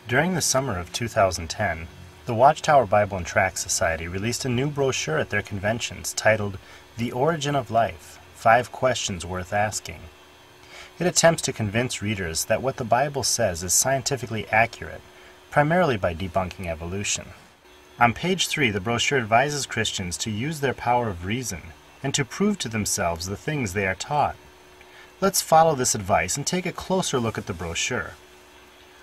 During the summer of 2010, the Watchtower Bible and Tract Society released a new brochure at their conventions titled The Origin of Life: 5 Questions Worth Asking. It attempts to convince readers that what the Bible says is scientifically accurate, primarily by debunking evolution. On page 3, the brochure advises Christians to use their power of reason and to prove to themselves the things they are taught. Let's follow this advice and take a closer look at the brochure.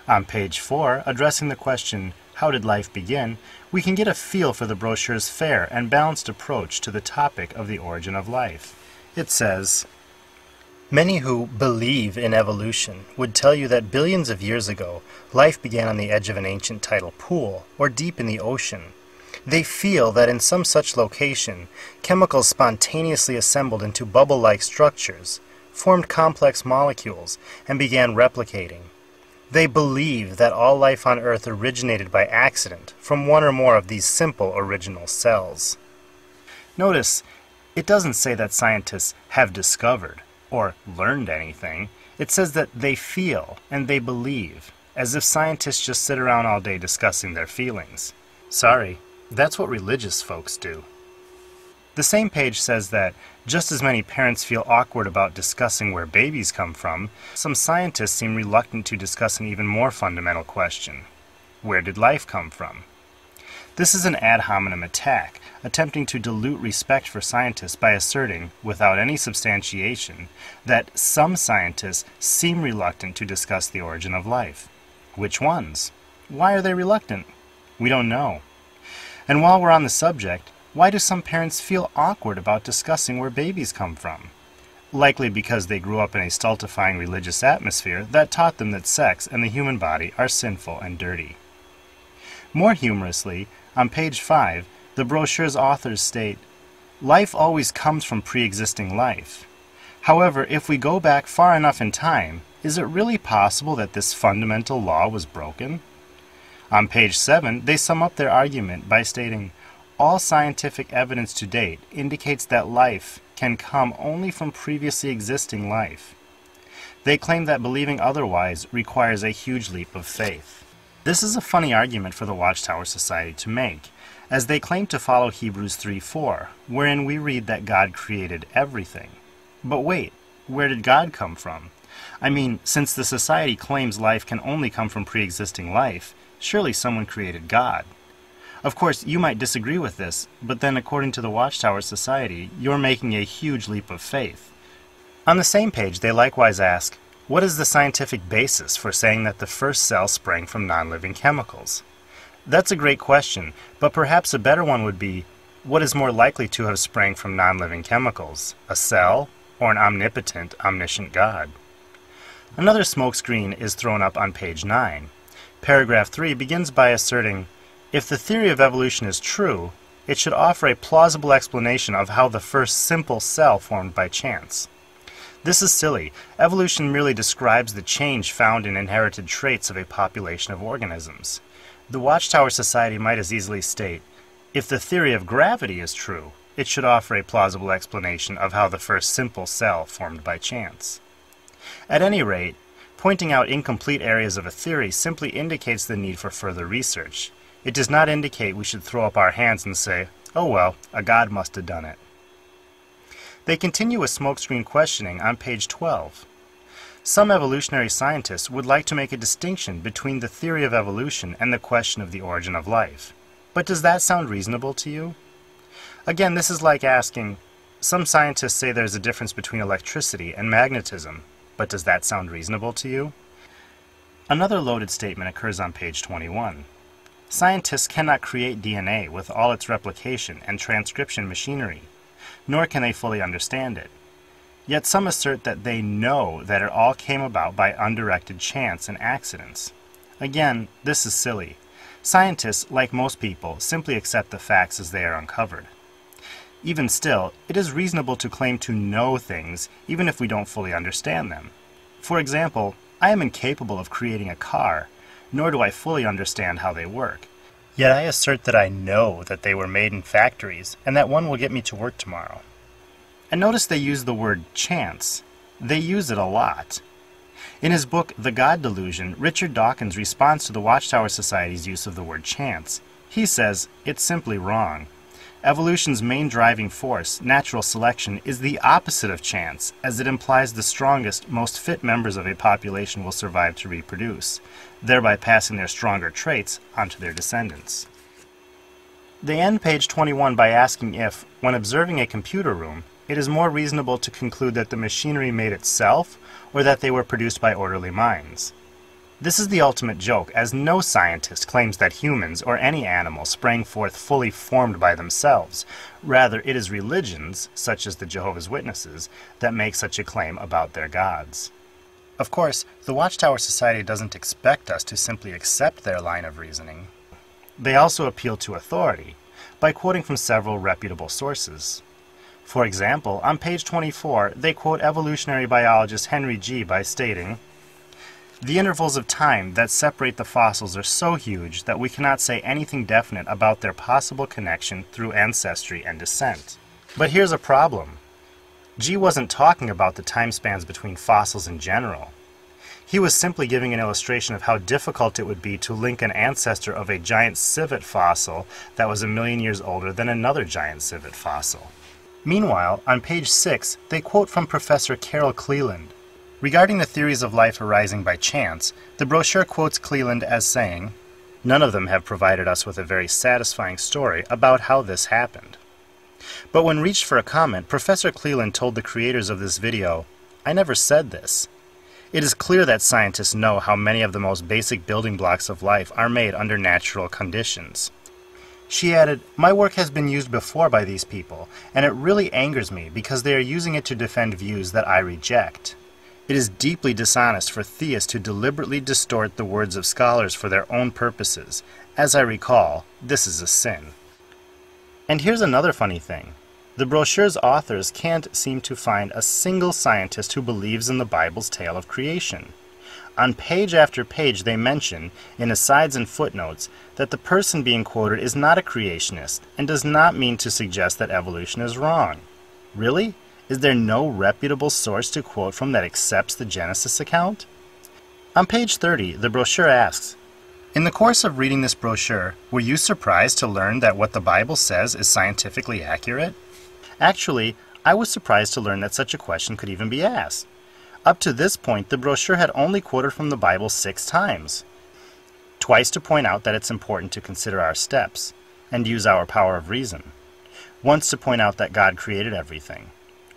On page 4, addressing the question, "How did life begin?" we can get a feel for the brochure's fair and balanced approach to the topic of the origin of life. It says, "Many who believe in evolution would tell you that billions of years ago, life began on the edge of an ancient tidal pool or deep in the ocean. They feel that in some such location, chemicals spontaneously assembled into bubble-like structures, formed complex molecules, and began replicating. They believe that all life on Earth originated by accident from one or more of these simple original cells." Notice, it doesn't say that scientists have discovered or learned anything. It says that they feel and they believe, as if scientists just sit around all day discussing their feelings. Sorry, that's what religious folks do. The same page says that just as many parents feel awkward about discussing where babies come from, some scientists seem reluctant to discuss an even more fundamental question: where did life come from? This is an ad hominem attack, attempting to dilute respect for scientists by asserting, without any substantiation, that some scientists seem reluctant to discuss the origin of life. Which ones? Why are they reluctant? We don't know. And while we're on the subject, why do some parents feel awkward about discussing where babies come from? Likely because they grew up in a stultifying religious atmosphere that taught them that sex and the human body are sinful and dirty. More humorously, on page 5, the brochure's authors state, "Life always comes from pre-existing life. However, if we go back far enough in time, is it really possible that this fundamental law was broken?" On page 7, they sum up their argument by stating, "All scientific evidence to date indicates that life can come only from previously existing life." They claim that believing otherwise requires a huge leap of faith. This is a funny argument for the Watchtower Society to make, as they claim to follow Hebrews 3:4, wherein we read that God created everything. But wait, where did God come from? I mean, since the Society claims life can only come from pre-existing life, surely someone created God. Of course, you might disagree with this, but then according to the Watchtower Society, you're making a huge leap of faith. On the same page, they likewise ask, what is the scientific basis for saying that the first cell sprang from non-living chemicals? That's a great question, but perhaps a better one would be, what is more likely to have sprang from non-living chemicals, a cell or an omnipotent, omniscient God? Another smokescreen is thrown up on page 9. Paragraph 3 begins by asserting, "If the theory of evolution is true, it should offer a plausible explanation of how the first simple cell formed by chance." This is silly. Evolution merely describes the change found in inherited traits of a population of organisms. The Watchtower Society might as easily state, "If the theory of gravity is true, it should offer a plausible explanation of how the first simple cell formed by chance." At any rate, pointing out incomplete areas of a theory simply indicates the need for further research. It does not indicate we should throw up our hands and say, "Oh well, a God must have done it." They continue with smokescreen questioning on page 12. Some evolutionary scientists would like to make a distinction between the theory of evolution and the question of the origin of life. But does that sound reasonable to you? Again, this is like asking, some scientists say there's a difference between electricity and magnetism, but does that sound reasonable to you? Another loaded statement occurs on page 21. Scientists cannot create DNA with all its replication and transcription machinery, nor can they fully understand it. Yet some assert that they know that it all came about by undirected chance and accidents. Again, this is silly. Scientists, like most people, simply accept the facts as they are uncovered. Even still, it is reasonable to claim to know things even if we don't fully understand them. For example, I am incapable of creating a car, nor do I fully understand how they work. Yet I assert that I know that they were made in factories and that one will get me to work tomorrow. And notice they use the word chance. They use it a lot. In his book, The God Delusion, Richard Dawkins responds to the Watchtower Society's use of the word chance. He says, it's simply wrong. Evolution's main driving force, natural selection, is the opposite of chance, as it implies the strongest, most fit members of a population will survive to reproduce, thereby passing their stronger traits onto their descendants. They end page 21 by asking if, when observing a computer room, it is more reasonable to conclude that the machinery made itself, or that they were produced by orderly minds. This is the ultimate joke, as no scientist claims that humans or any animal sprang forth fully formed by themselves. Rather, it is religions, such as the Jehovah's Witnesses, that make such a claim about their gods. Of course, the Watchtower Society doesn't expect us to simply accept their line of reasoning. They also appeal to authority, by quoting from several reputable sources. For example, on page 24, they quote evolutionary biologist Henry G. by stating, "The intervals of time that separate the fossils are so huge that we cannot say anything definite about their possible connection through ancestry and descent." But here's a problem. G wasn't talking about the time spans between fossils in general. He was simply giving an illustration of how difficult it would be to link an ancestor of a giant civet fossil that was 1,000,000 years older than another giant civet fossil. Meanwhile, on page 6, they quote from Professor Carol Cleland. Regarding the theories of life arising by chance, the brochure quotes Cleland as saying, "None of them have provided us with a very satisfying story about how this happened." But when reached for a comment, Professor Cleland told the creators of this video, "I never said this. It is clear that scientists know how many of the most basic building blocks of life are made under natural conditions." She added, "My work has been used before by these people, and it really angers me because they are using it to defend views that I reject. It is deeply dishonest for theists to deliberately distort the words of scholars for their own purposes. As I recall, this is a sin." And here's another funny thing. The brochure's authors can't seem to find a single scientist who believes in the Bible's tale of creation. On page after page they mention, in asides and footnotes, that the person being quoted is not a creationist and does not mean to suggest that evolution is wrong. Really? Is there no reputable source to quote from that accepts the Genesis account? On page 30, the brochure asks, "In the course of reading this brochure, were you surprised to learn that what the Bible says is scientifically accurate?" Actually, I was surprised to learn that such a question could even be asked. Up to this point, the brochure had only quoted from the Bible 6 times. Twice to point out that it's important to consider our steps and use our power of reason. Once to point out that God created everything.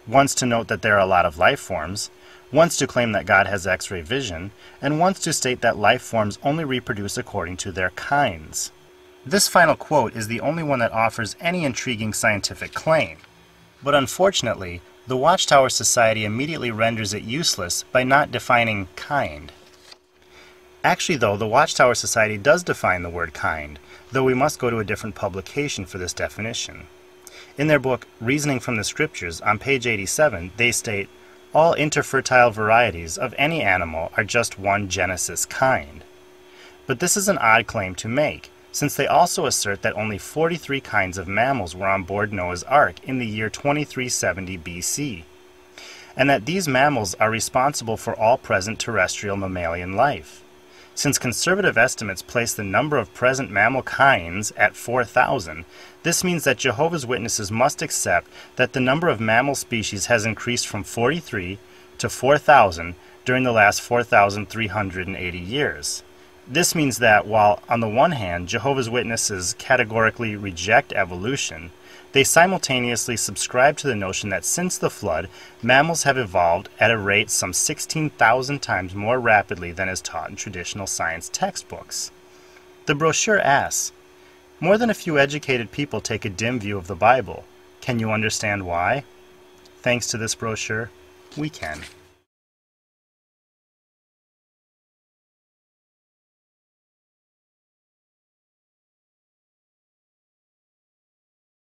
Once to note that there are a lot of life forms. Once to claim that God has X-ray vision. And once to state that life forms only reproduce according to their kinds. This final quote is the only one that offers any intriguing scientific claim. But unfortunately, the Watchtower Society immediately renders it useless by not defining kind. Actually, though, the Watchtower Society does define the word kind, though we must go to a different publication for this definition. In their book, Reasoning from the Scriptures, on page 87, they state, "All interfertile varieties of any animal are just one Genesis kind." But this is an odd claim to make, since they also assert that only 43 kinds of mammals were on board Noah's Ark in the year 2370 BC, and that these mammals are responsible for all present terrestrial mammalian life. Since conservative estimates place the number of present mammal kinds at 4,000, this means that Jehovah's Witnesses must accept that the number of mammal species has increased from 43 to 4,000 during the last 4,380 years. This means that while, on the one hand, Jehovah's Witnesses categorically reject evolution, they simultaneously subscribe to the notion that since the flood, mammals have evolved at a rate some 16,000 times more rapidly than is taught in traditional science textbooks. The brochure asks, "More than a few educated people take a dim view of the Bible. Can you understand why?" Thanks to this brochure, we can.